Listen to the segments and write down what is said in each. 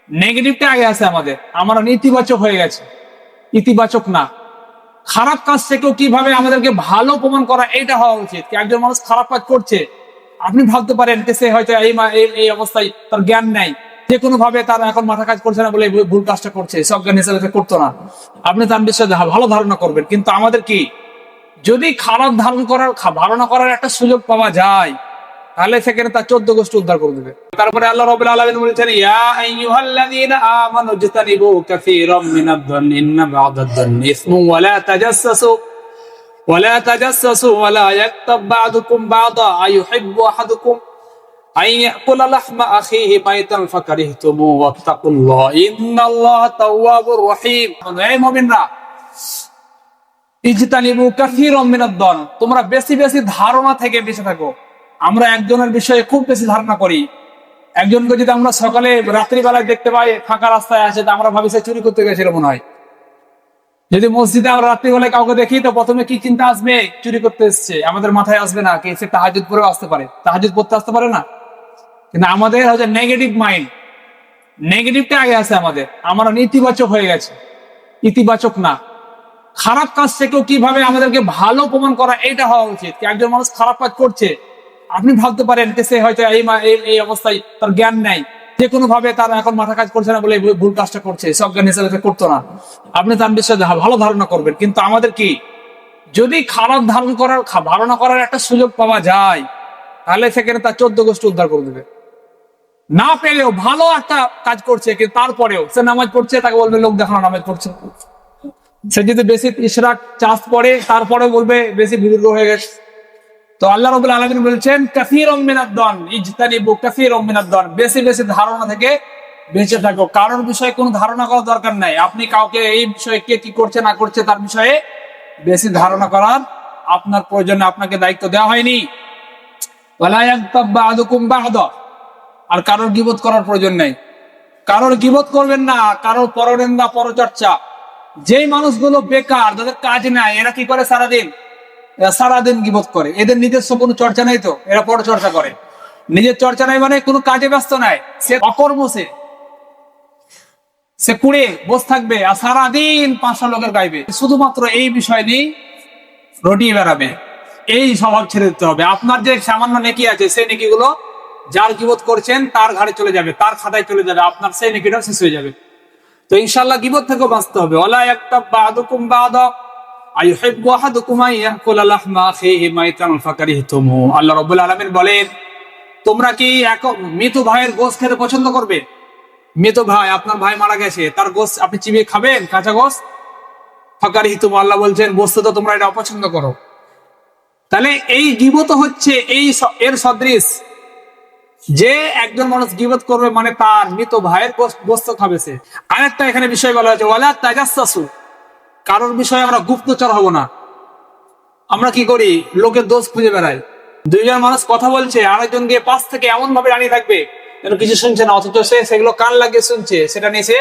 নেগেটিভটা আগে আছে আমাদের, আমরা নেতিবাচক হয়ে গেছে, ইতিবাচক না। খারাপ কাজ থেকেও কিভাবে আমাদেরকে ভালো প্রমাণ করা, এটা হওয়া উচিত। একজন মানুষ খারাপ কাজ করছে, আপনি ভাবতে পারেন যে সে হয়তো এই অবস্থায় তার জ্ঞান নাই, যে কোনো ভাবে তার এখন মাথা কাজ করছে না বলে ভুল কাজটা করছে, সজ্ঞান হিসেবে করতো না, আপনি তার বিষয়ে ভালো ধারণা করবেন। কিন্তু আমাদের কি, যদি খারাপ ধারণা করার একটা সুযোগ পাওয়া যায়, তাহলে সেখানে তার 14 গোষ্ঠী উদ্ধার করে দেবে। তারপরে আল্লাহ রাব্বুল আলামিন বলেছেন, ইয়া আইয়ুহাল্লাযীনা আমানু ইজতানিবু কাসীরাম মিনাদ-দন্নি ইন্না বা'দাদ-দন্নি ইসমুন ওয়া লা তাজাসসাসু ওয়া লা ইয়াক্তাব বা'দুকুম বা'দা আইয়ুহিব্বু আহাদুকুম আন ইয়াকুলা লাহমা আখিহি মাইতান ফাকারিহতুমু ওয়াত্তাকুল্লাহ ইন্নাল্লাহা তাওয়াবুর রহিম। হে মুমিনরা, ইজতানিবু কাসীরাম মিনাদ-দন্ন, তোমরা বেশি বেশি ধারণা থেকে বেঁচে থাকো। আমরা একজনের বিষয়ে খুব বেশি ধারণা করি। একজনকে যদি আমরা সকালে রাত্রিবেলায় দেখতে পাই ফাঁকা রাস্তায় আছে, তা আমরা ভাবি সে চুরি করতে গেছিল মনে হয়। যদি মসজিদে আমরা রাত্রিবেলায় কাউকে দেখি, তো প্রথমে কি চিন্তা আসবে? চুরি করতে এসছে। আমাদের মাথায় আসবে না কি সে তাহাজ্জুদ পড়েও আসতে পারে, তাহাজ্জুদ পড়তে আসতে পারে না। কিন্তু আমাদের হচ্ছে নেগেটিভ মাইন্ড, নেগেটিভটা আগে আছে আমাদের, আমরা নেতিবাচক হয়ে গেছে, ইতিবাচক না। খারাপ কাজ থেকেও কিভাবে আমাদেরকে ভালো প্রমাণ করা, এটা হওয়া উচিত। একজন মানুষ খারাপ কাজ করছে, আপনি ভাবতে পারেন যে সে হয়তো এই অবস্থায় তার জ্ঞান নাই, যে কোনো ভাবে তার এখন মাথা কাজ করছে না বলে ভুল কাজটা করছে, সজ্ঞান হিসেবে করতো না, আপনি তার বিষয়ে ভালো ধারণা করবেন। কিন্তু আমাদের কি, যদি খারাপ ধারণা করার একটা সুযোগ পাওয়া যায়, তাহলে সেখানে তার 14 গোষ্ঠী উদ্ধার করে দেবে। না পেলেও ভালো একটা কাজ করছে, কিন্তু তারপরেও সে নামাজ পড়ছে, তাকে বলবে লোক দেখানো নামাজ পড়ছে। সে যদি বেশি ইশরাক চাষ পড়ে, তারপরে বলবে বেশি বুজুর্গ হয়ে গেছে। তো আল্লাহ রাব্বুল আলামিন বলছেন, কাসীরাম মিনাদ-দন্ন ইজতানিবু কাসীরাম মিনাদ-দন্ন, বেশি বেশি ধারণা থেকে বেঁচে থাকো। কারোর বিষয়ে কোনো ধারণা করার দরকার নাই। আপনি কাউকে এই বিষয়ে কে কি করছে না করছে তার বিষয়ে বেশি ধারণা করার আপনার প্রয়োজন, আপনাকে দায়িত্ব দেওয়া হয়নি। ওয়ালা ইয়াগতাব বা'দুকুম বা'দা, আর কারোর গীবত করার প্রয়োজন নেই। কারোর গীবত করবেন না, কারোর পরনিন্দা পরচর্চা। যেই মানুষগুলো বেকার, যাদের কাজ নাই, এরা কি করে সারাদিন গীবত করে। এদের নিজস্ব কোনো চর্চা নাই, তো এরা পরচর্চা করে। নিজের চর্চা নাই মানে কোনো কাজে ব্যস্ত নাই, সে অকর্ম, সে কুড়ে বসে থাকবে আর সারাদিন 500 লোকের গাইবে, শুধুমাত্র এই বিষয় নিয়ে রটিয়ে বেড়াবে। এই স্বভাব ছেড়ে দিতে হবে। আপনার যে সামান্য নেকি আছে, সেই নেকিগুলো যার গীবত করছেন তার ঘাড়ে চলে যাবে, তার খাতায় চলে যাবে, আপনার সেই নেকিটাও শেষ হয়ে যাবে। তো ইনশাআল্লাহ গীবত থেকেও বাঁচতে হবে। ওয়ালা ইয়াগতাব বা'দুকুম বা'দা আইয়ুহিব্বু আহাদুকুম আন ইয়াকুলা লাহমা আখিহি মাইতান ফাকারিহতুমু। আল্লাহ রাব্বুল আলামিন বলেন, তোমরা কি এক মৃত ভাইয়ের গোশত খেতে পছন্দ করবে? মৃত ভাই, আপনার ভাই মারা গেছে, তার গোশত আপনি চিবিয়ে খাবেন, কাঁচা গোশত? ফাকারিহতুমু, আল্লাহ বলছেন বস্তুত তোমরা এটা অপছন্দ করো। তাহলে এই গীবত হচ্ছে এর সদৃশ, যে একজন মানুষ গীবত করবে মানে তার মৃত ভাইয়ের গোশত খাবে সে। আরেকটা এখানে বিষয় বলা হয়েছে, ওয়ালা তাজাসসাসু, কারোর বিষয়ে আমরা গুপ্তচর হব না। আমরা কি করি? লোকের দোষ খুঁজে বেড়াই। দুইজন মানুষ কথা বলছে, আরেকজন গিয়ে পাশ থেকে এমন ভাবে দাঁড়িয়ে থাকবে যেন কিছু শুনছে না, অথচ সে সেগুলো কান লাগিয়ে শুনছে। সেটা নিয়ে সে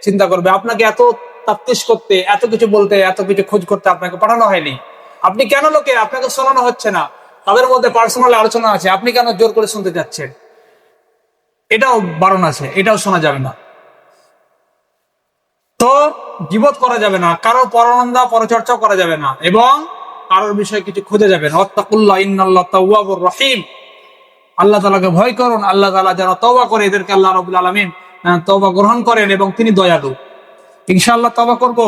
চিন্তা করবে। আপনাকে এত তাফতিশ করতে, এত কিছু বলতে, এত কিছু খোঁজ করতে আপনাকে পাঠানো হয়নি। আপনি কেন আপনাকে শোনানো হচ্ছে না? তাদের মধ্যে পার্সোনাল আলোচনা আছে, আপনি কেন জোর করে শুনতে যাচ্ছেন? এটাও বারণ আছে, এটাও শোনা যাবে না। তো গীবত করা যাবে না, কারোর পরনিন্দা পরচর্চাও করা যাবে না, এবং কারোর বিষয়ে কিছু খুঁজে যাবেন। ওয়াত্তাকুল্লাহ ইন্নাল্লাহা তাওয়াবুর রহিম, আল্লাহ তাআলাকে ভয় করুন। আল্লাহ তাআলা যারা তওবা করে, এদেরকে আল্লাহ রাব্বুল আলামিন তওবা গ্রহণ করেন এবং তিনি দয়ালু। ইনশাআল্লাহ তওবা করব।